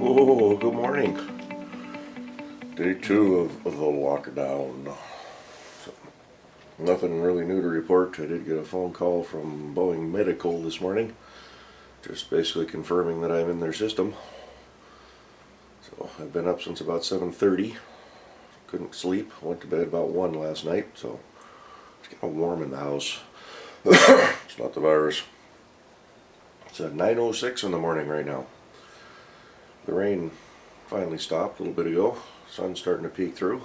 Oh, good morning. Day two of the lockdown. So, nothing really new to report. I did get a phone call from Boeing Medical this morning, just basically confirming that I'm in their system. So I've been up since about 7:30. Couldn't sleep. Went to bed about 1 last night, so it's getting warm in the house. It's not the virus. It's at 9:06 in the morning right now. The rain finally stopped a little bit ago. Sun's starting to peek through.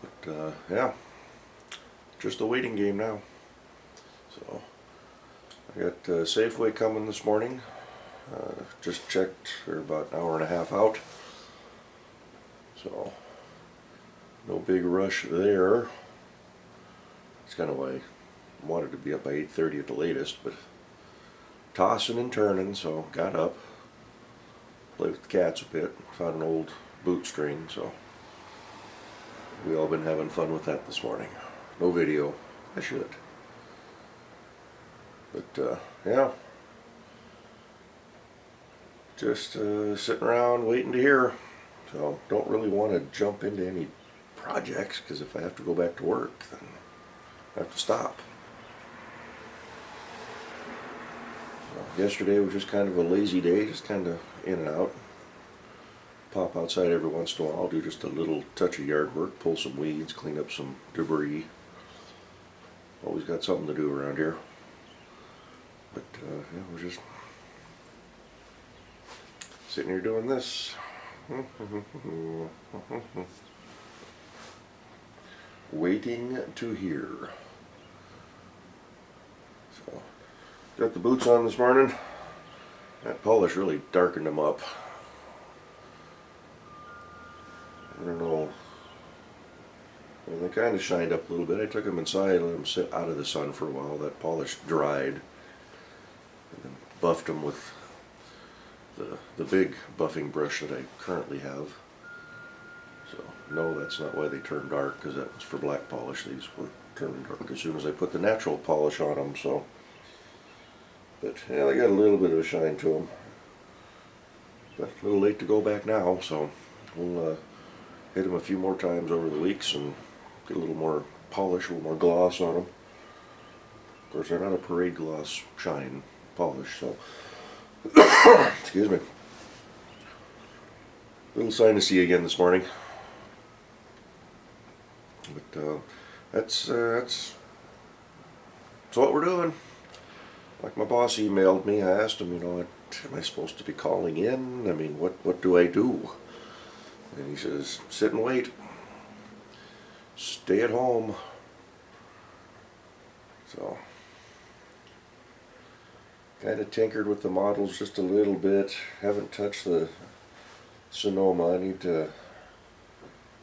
But yeah, just a waiting game now. So I got Safeway coming this morning. Just checked, they're about an hour and a half out. So no big rush there. It's kind of why I wanted to be up by 8:30 at the latest, but tossing and turning, so got up. Played with the cats a bit, found an old boot string, so we all been having fun with that this morning. No video, I should. But yeah, just sitting around waiting to hear. So don't really want to jump into any projects, because if I have to go back to work, then I have to stop. Yesterday was just kind of a lazy day, just kind of in and out. Pop outside every once in a while, do just a little touch of yard work, pull some weeds, clean up some debris. Always got something to do around here. But yeah, we're just sitting here doing this. Waiting to hear. So, got the boots on this morning. That polish really darkened them up. I don't know. Well, they kind of shined up a little bit. I took them inside, let them sit out of the sun for a while. That polish dried. And then buffed them with the big buffing brush that I currently have. So, no, that's not why they turned dark, because that was for black polish. These were turning dark as soon as I put the natural polish on them, so. But yeah, they got a little bit of a shine to them. But a little late to go back now, so we'll hit them a few more times over the weeks and get a little more polish, a little more gloss on them. Of course, they're not a parade gloss shine polish, so. Excuse me. Little sinusy again this morning. But that's what we're doing. Like my boss emailed me, I asked him, am I supposed to be calling in? I mean, what do I do? And he says, sit and wait. Stay at home. So, kind of tinkered with the models just a little bit. Haven't touched the Sonoma. I need to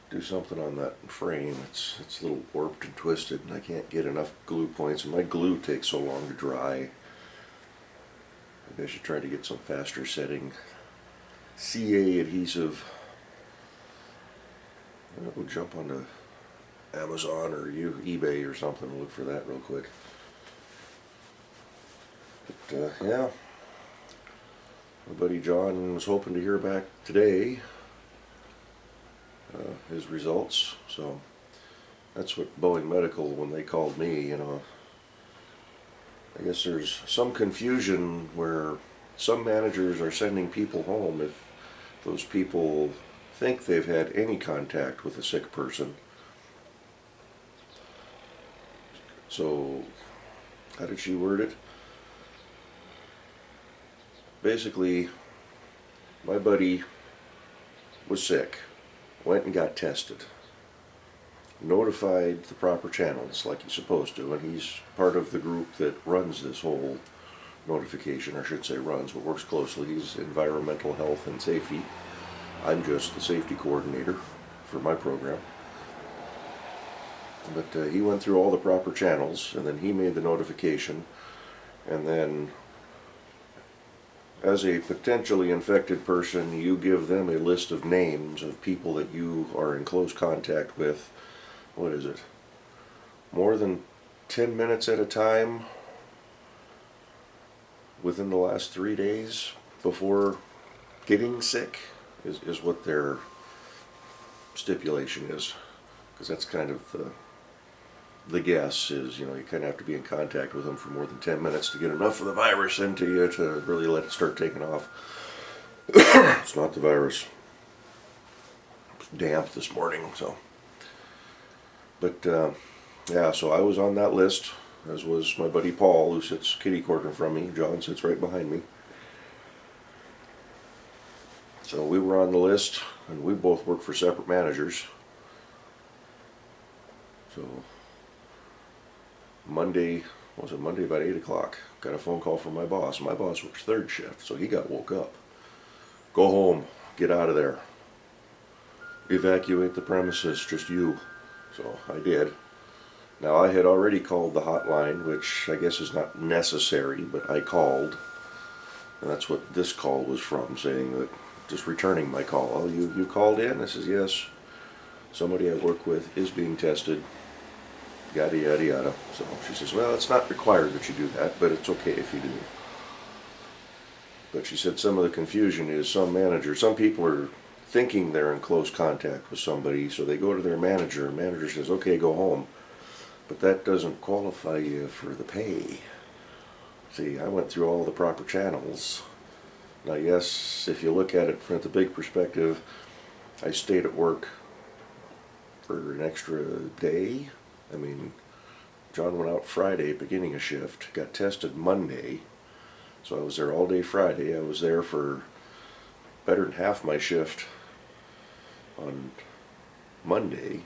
do something on that frame. It's a little warped and twisted, and I can't get enough glue points, and my glue takes so long to dry. Maybe I should try to get some faster setting CA adhesive. We'll jump onto Amazon or eBay or something and look for that real quick. But yeah, my buddy John was hoping to hear back today his results. So that's what Boeing Medical, when they called me, I guess there's some confusion where some managers are sending people home if those people think they've had any contact with a sick person. So, how did she word it? Basically, my buddy was sick, went and got tested, notified the proper channels like he's supposed to, and he's part of the group that runs this whole notification, or I should say runs, but works closely. He's environmental health and safety. I'm just the safety coordinator for my program. But he went through all the proper channels, and then he made the notification, and then as a potentially infected person, you give them a list of names of people that you are in close contact with. What is it? More than 10 minutes at a time within the last 3 days before getting sick is what their stipulation is, because that's kind of the guess is, you know, you kind of have to be in contact with them for more than 10 minutes to get enough of the virus into you to really let it start taking off. It's not the virus. It's damp this morning, so. But yeah, so I was on that list, as was my buddy Paul, who sits kitty corner from me. John sits right behind me. So we were on the list, and we both work for separate managers. So Monday about 8 o'clock, got a phone call from my boss. My boss works third shift, so he got woke up. Go home, get out of there. Evacuate the premises, just you. So I did. Now I had already called the hotline, which I guess is not necessary, but I called. And that's what this call was from, saying that, just returning my call. Oh, you called in? I says, yes. Somebody I work with is being tested. Yada, yada, yada. So she says, well, it's not required that you do that, but it's okay if you do. But she said some of the confusion is some people are thinking they're in close contact with somebody, so they go to their manager, and manager says, okay, go home. But that doesn't qualify you for the pay. See, I went through all the proper channels. Now, yes, if you look at it from the big perspective, I stayed at work for an extra day. I mean, John went out Friday, beginning a shift, got tested Monday, so I was there all day Friday. I was there for better than half my shift on Monday.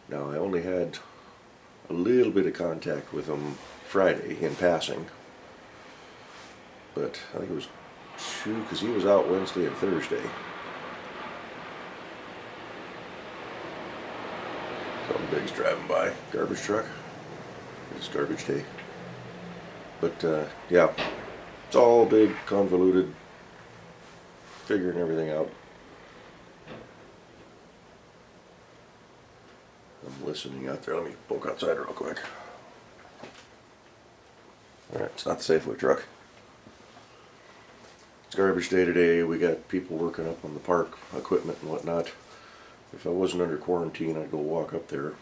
Now, I only had a little bit of contact with him Friday in passing, but I think it was 2, because he was out Wednesday and Thursday. Something big's driving by. Garbage truck. It's garbage day. But yeah, it's all big, convoluted, figuring everything out. I'm listening out there. Let me poke outside real quick. Alright, it's not the Safeway truck. It's garbage day today. We got people working up on the park equipment and whatnot. If I wasn't under quarantine, I'd go walk up there.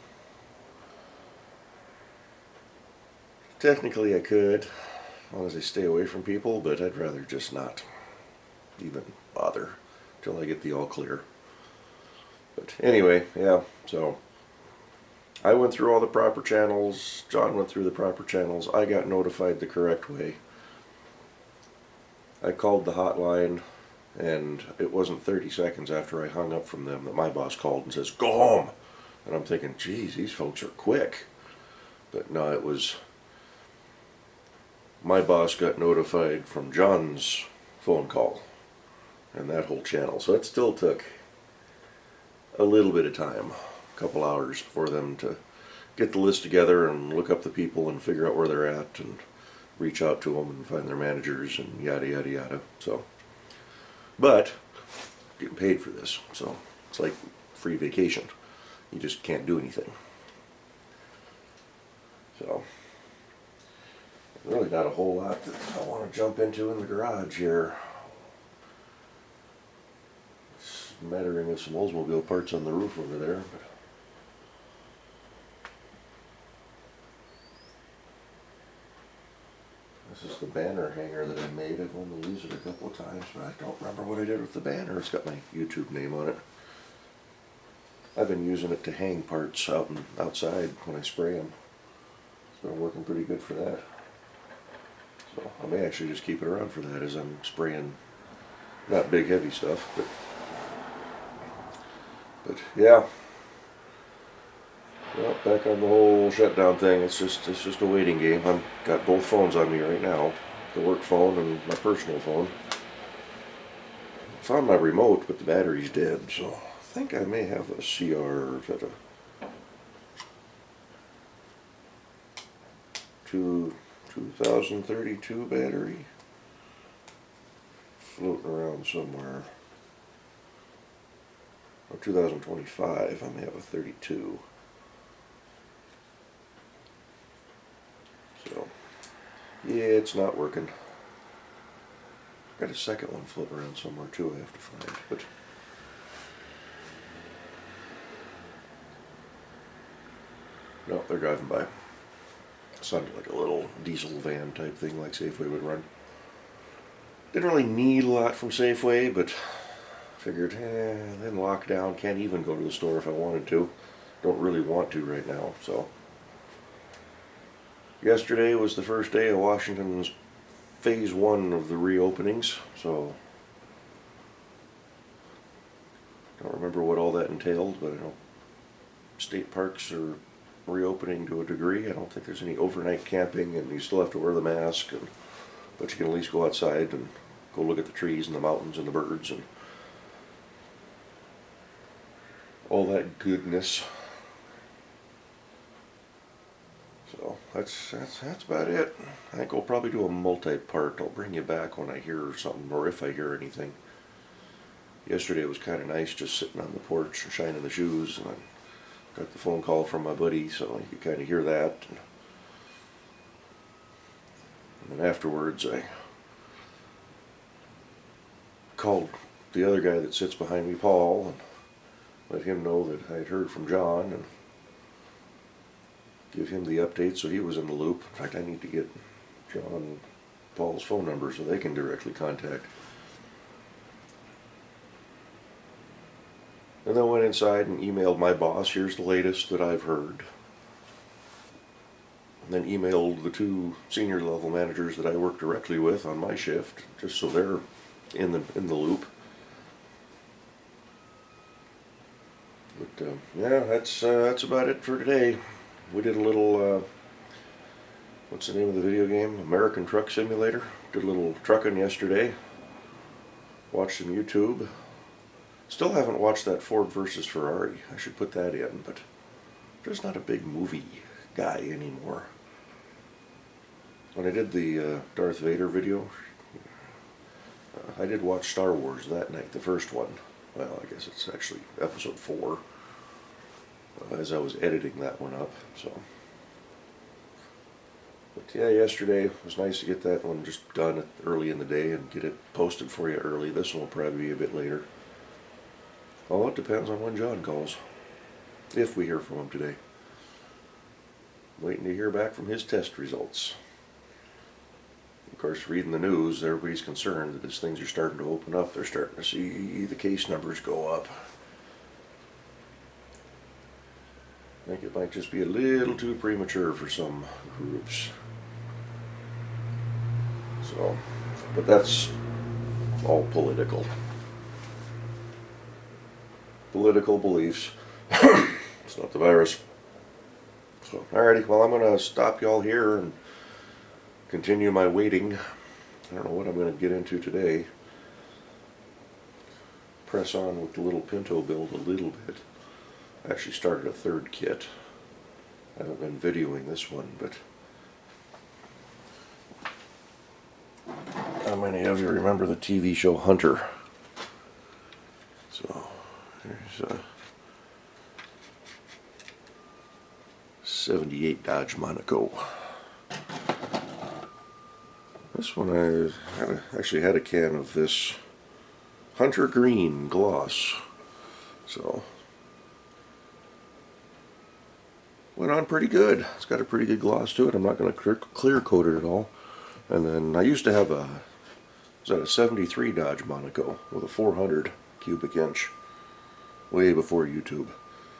Technically I could, as long as I stay away from people, but I'd rather just not even bother till I get the all clear. But anyway, yeah, so I went through all the proper channels. John went through the proper channels. I got notified the correct way. I called the hotline, and it wasn't 30 seconds after I hung up from them that my boss called and says, go home. And I'm thinking, geez, these folks are quick. But no, it was, my boss got notified from John's phone call and that whole channel. So it still took a little bit of time, a couple hours for them to get the list together and look up the people and figure out where they're at and reach out to them and find their managers and yada, yada, yada. So, but getting paid for this, so it's like free vacation. You just can't do anything. So, really not a whole lot that I want to jump into in the garage here. Smattering of some Oldsmobile parts on the roof over there. But this is the banner hanger that I made. I've only used it a couple of times, but I don't remember what I did with the banner. It's got my YouTube name on it. I've been using it to hang parts outside when I spray them. It's been working pretty good for that. So I may actually just keep it around for that as I'm spraying, not big heavy stuff, but yeah. Well, back on the whole shutdown thing, it's just a waiting game. I've got both phones on me right now, the work phone and my personal phone. It's on my remote, but the battery's dead, so I think I may have a CR, is that a 2032 battery floating around somewhere. Or 2025, I may have a 32. So, yeah, it's not working. Got a second one floating around somewhere too I have to find, but no, they're driving by. Sounded like a little diesel van type thing like Safeway would run. Didn't really need a lot from Safeway, but figured, then lockdown, can't even go to the store if I wanted to. Don't really want to right now, so. Yesterday was the first day of Washington's phase 1 of the reopenings, so don't remember what all that entailed, but I know state parks are reopening to a degree. I don't think there's any overnight camping, and you still have to wear the mask, but you can at least go outside and go look at the trees and the mountains and the birds and all that goodness. So that's about it. I think we'll probably do a multi-part. I'll bring you back when I hear something, or if I hear anything. Yesterday was kind of nice, just sitting on the porch and shining the shoes, and I got the phone call from my buddy, so you could kind of hear that. And then afterwards, I called the other guy that sits behind me, Paul, and let him know that I'd heard from John, and give him the update so he was in the loop. In fact, I need to get John and Paul's phone number so they can directly contact. And then went inside and emailed my boss, here's the latest that I've heard. And then emailed the 2 senior level managers that I work directly with on my shift, just so they're in the loop. But yeah, that's about it for today. We did a little, what's the name of the video game? American Truck Simulator. Did a little trucking yesterday. Watched some YouTube. Still haven't watched that Ford versus Ferrari. I should put that in, but I'm just not a big movie guy anymore. When I did the Darth Vader video, I did watch Star Wars that night, the first one. Well, I guess it's actually episode 4, as I was editing that one up, so. But yeah, yesterday it was nice to get that one just done early in the day and get it posted for you early. This one will probably be a bit later. Well, it depends on when John calls, if we hear from him today. Waiting to hear back from his test results. Of course, reading the news, everybody's concerned that as things are starting to open up, they're starting to see the case numbers go up. I think it might just be a little too premature for some groups. So, but that's all political. Political beliefs. It's not the virus. So, alrighty, well, I'm going to stop y'all here and continue my waiting. I don't know what I'm going to get into today. Press on with the little Pinto build a little bit. I actually started a 3rd kit. I haven't been videoing this one, but how many of you remember the TV show Hunter? So, there's a 78 Dodge Monaco. This one I actually had a can of this Hunter Green gloss. So, went on pretty good. It's got a pretty good gloss to it. I'm not going to clear coat it at all. And then I used to have was that a 73 Dodge Monaco with a 400 cubic inch way before YouTube.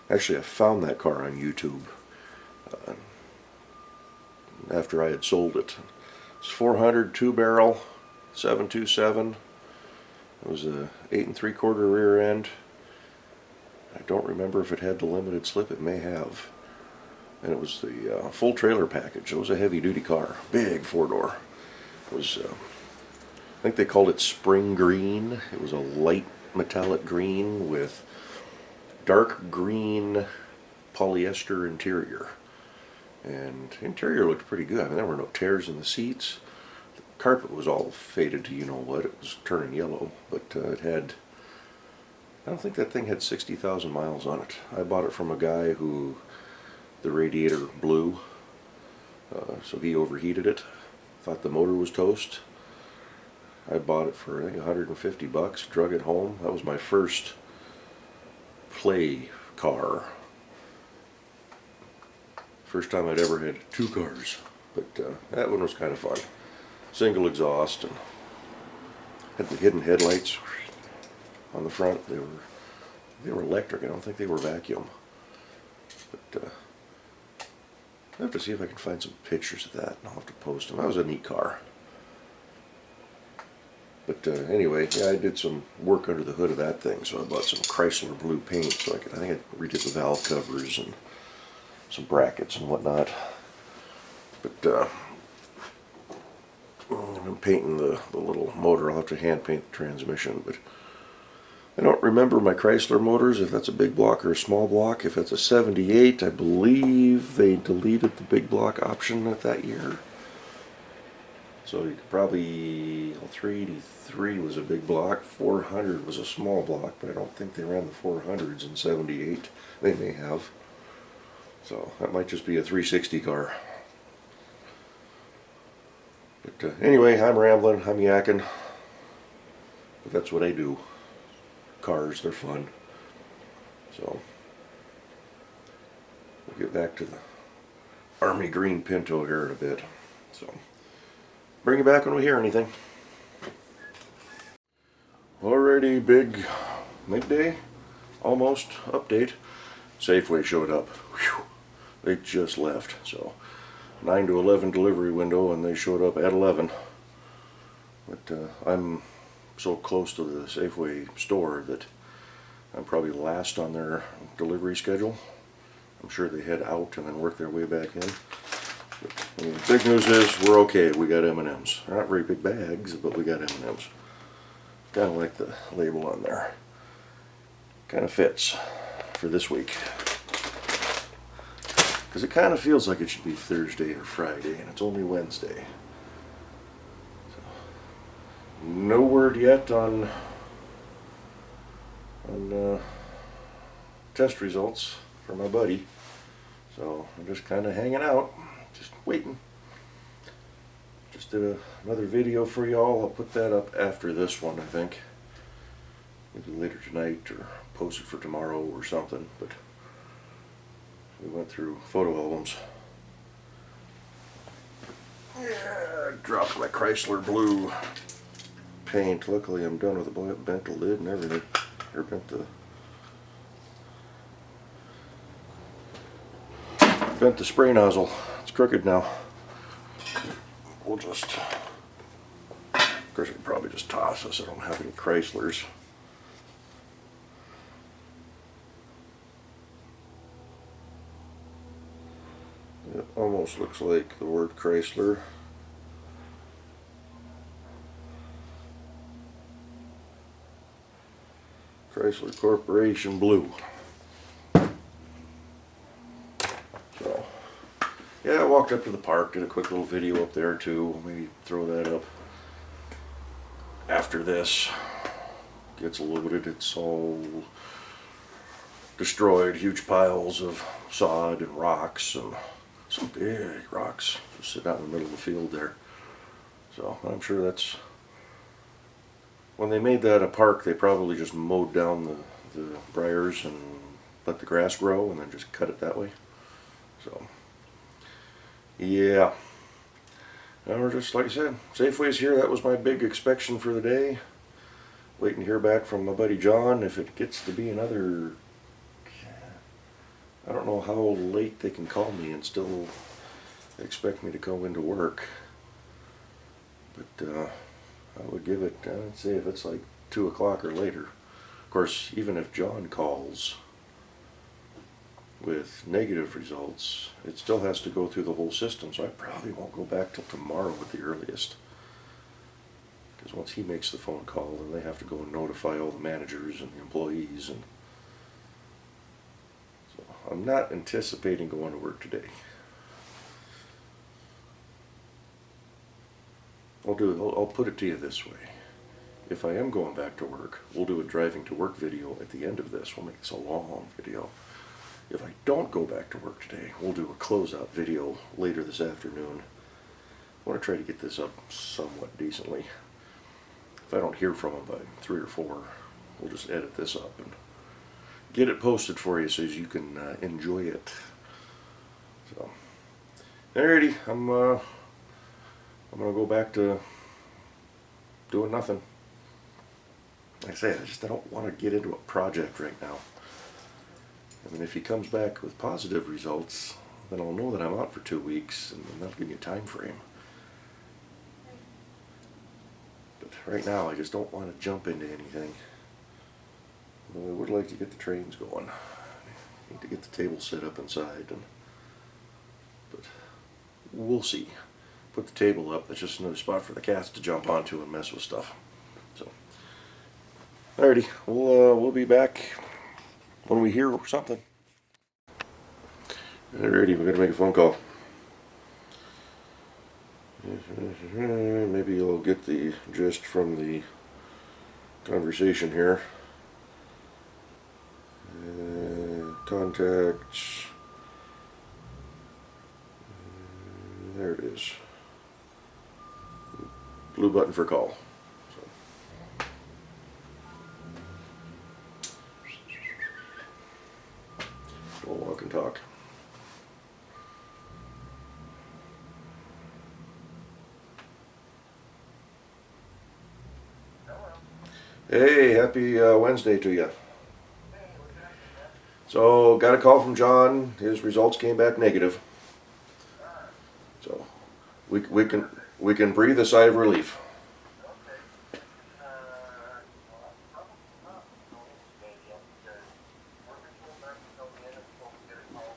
Actually, I found that car on YouTube after I had sold it. It's 400 2-barrel 727. It was a 8 3/4 rear end. I don't remember if it had the limited slip. It may have. And it was the full trailer package. It was a heavy-duty car, big 4-door. It was, I think they called it spring green. It was a light metallic green with dark green polyester interior. And the interior looked pretty good. I mean, there were no tears in the seats. The carpet was all faded to you-know-what. It was turning yellow, but it had, I don't think that thing had 60,000 miles on it. I bought it from a guy who the radiator blew, so he overheated it. Thought the motor was toast. I bought it for I think 150 bucks, drug it home. That was my first play car. First time I'd ever had two cars, but that one was kind of fun. Single exhaust and had the hidden headlights on the front. They were electric. I don't think they were vacuum. But I have to see if I can find some pictures of that, and I'll have to post them. That was a neat car. But anyway, yeah, I did some work under the hood of that thing, so I bought some Chrysler blue paint. So I think I redid the valve covers and some brackets and whatnot. But I'm painting the little motor. I'll have to hand paint the transmission, but I don't remember my Chrysler motors, if that's a big block or a small block. If it's a 78, I believe they deleted the big block option at that year. So you could probably, 383 was a big block, 400 was a small block, but I don't think they ran the 400s in 78. They may have. So that might just be a 360 car. But anyway, I'm rambling, I'm yakking. But that's what I do. Cars, they're fun. So we'll get back to the Army Green Pinto here in a bit. So bring it back when we hear anything. Alrighty, big midday, almost update. Safeway showed up. Whew. They just left. So 9 to 11 delivery window, and they showed up at 11. But I'm so close to the Safeway store that I'm probably last on their delivery schedule. I'm sure they head out and then work their way back in. But, I mean, the big news is we're okay. We got M&Ms. They're not very big bags, but we got M&Ms. Kind of like the label on there. Kind of fits for this week. Because it kind of feels like it should be Thursday or Friday, and it's only Wednesday. So, no word yet on test results for my buddy. So I'm just kind of hanging out, just waiting. Just did another video for y'all. I'll put that up after this one, I think. Maybe later tonight or post it for tomorrow or something. But we went through photo albums. Yeah, I dropped my Chrysler blue paint. Luckily I'm done with the boy. Bent the lid and everything. Or bent the spray nozzle. It's crooked now. We'll just, of course I could probably just toss this. I don't have any Chryslers. It almost looks like the word Chrysler. Chrysler Corporation blue. So, yeah, I walked up to the park, did a quick little video up there too. Maybe throw that up after this. Gets loaded, it's all destroyed. Huge piles of sod and rocks, and some big rocks just sitting out in the middle of the field there. So I'm sure that's, when they made that a park, they probably just mowed down the briars and let the grass grow and then just cut it that way. So yeah, now we're just, like I said, Safeway's here. That was my big inspection for the day. Waiting to hear back from my buddy John. If it gets to be another, I don't know how late they can call me and still expect me to go into work. But I would give it, I'd say if it's like 2 o'clock or later. Of course, even if John calls with negative results, it still has to go through the whole system, so I probably won't go back till tomorrow at the earliest. Because once he makes the phone call, then they have to go and notify all the managers and the employees. And so I'm not anticipating going to work today. I'll put it to you this way. If I am going back to work, we'll do a driving to work video at the end of this. We'll make this a long video. If I don't go back to work today, we'll do a closeout video later this afternoon. I want to try to get this up somewhat decently. if I don't hear from them by 3 or 4, we'll just edit this up and get it posted for you so you can enjoy it. So, alrighty, I'm gonna go back to doing nothing. Like I say, I don't want to get into a project right now. I mean, if he comes back with positive results, then I'll know that I'm out for 2 weeks, and then that'll give me a time frame. But right now, I just don't want to jump into anything. Well, I would like to get the trains going. I need to get the table set up inside, but we'll see. Put the table up. That's just another spot for the cats to jump onto and mess with stuff. So, alrighty, we'll be back when we hear something. Alrighty, we're gonna make a phone call. Maybe you'll get the gist from the conversation here. Contacts. There it is. Blue button for call. So. We'll walk and talk. Hey, happy Wednesday to you. So, got a call from John. His results came back negative. So, we can breathe a sigh of relief.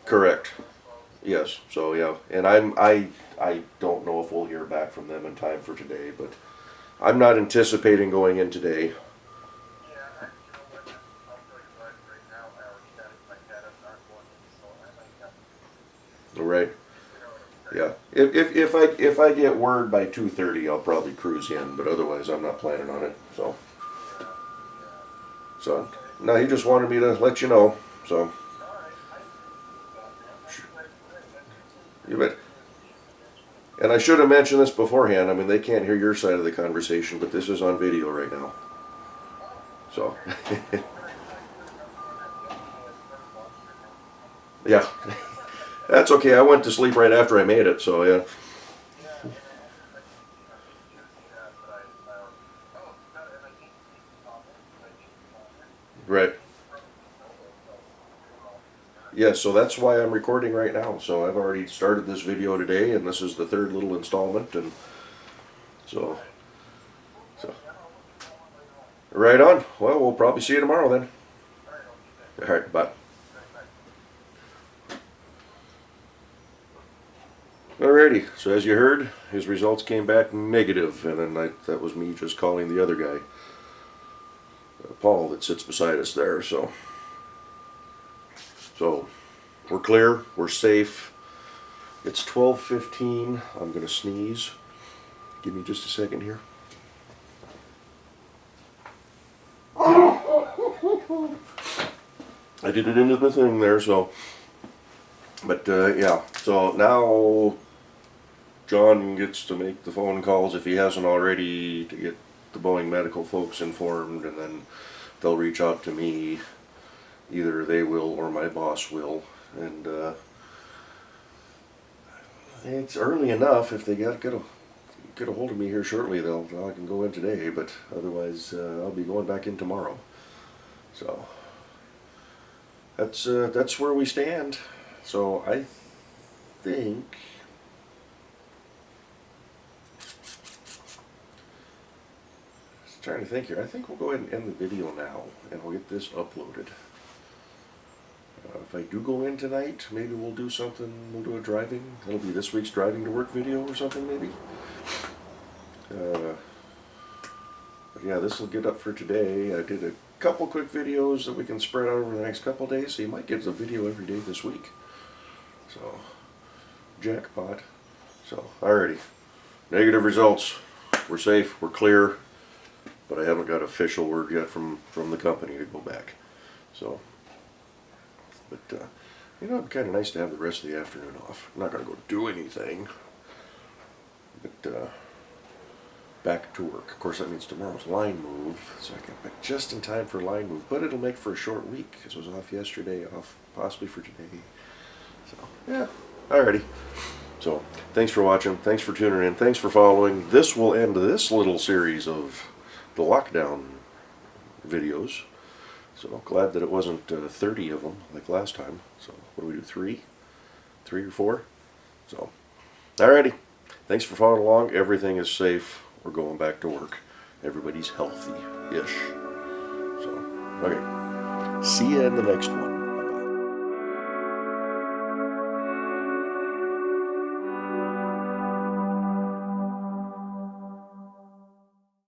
Correct. Yes. So yeah, and I don't know if we'll hear back from them in time for today, but I'm not anticipating going in today. Right. Yeah. If I get word by 2:30, I'll probably cruise in, but otherwise I'm not planning on it. So no, he just wanted me to let you know. So you bet. And I should have mentioned this beforehand. I mean, they can't hear your side of the conversation, but this is on video right now. So yeah. That's okay. I went to sleep right after I made it, so yeah. Right. Yeah, so that's why I'm recording right now. So I've already started this video today, and this is the 3rd little installment, and so right on. Well, we'll probably see you tomorrow then. All right, bye. Alrighty, so as you heard, his results came back negative, and then that was me just calling the other guy, Paul, that sits beside us there. So we're clear, we're safe. It's 12:15. I'm gonna sneeze. Give me just a second here. I did it into the thing there, so. But yeah, so now John gets to make the phone calls if he hasn't already to get the Boeing medical folks informed, and then they'll reach out to me. Either they will or my boss will, and it's early enough. If they get a hold of me here shortly, I can go in today. But otherwise, I'll be going back in tomorrow. So that's where we stand. So I think just trying to think here. I think we'll go ahead and end the video now, and we'll get this uploaded. If I do go in tonight, maybe we'll do something. We'll do a driving. That'll be this week's driving to work video or something, maybe. But yeah, this will get up for today. I did a couple quick videos that we can spread out over the next couple days, so you might get a video every day this week. So, jackpot. So, alrighty. Negative results. We're safe, we're clear, but I haven't got official word yet from the company to go back. So, but, you know, it'd be kind of nice to have the rest of the afternoon off. I'm not going to go do anything, but, back to work. Of course, that means tomorrow's line move, so I get back just in time for line move. But it'll make for a short week because I was off yesterday, off possibly for today. So yeah, alrighty. So thanks for watching. Thanks for tuning in. Thanks for following. This will end this little series of the lockdown videos. So glad that it wasn't 30 of them like last time. So what do we do? Three or four? So alrighty. Thanks for following along. Everything is safe. We're going back to work. Everybody's healthy-ish. So, okay. See you in the next one.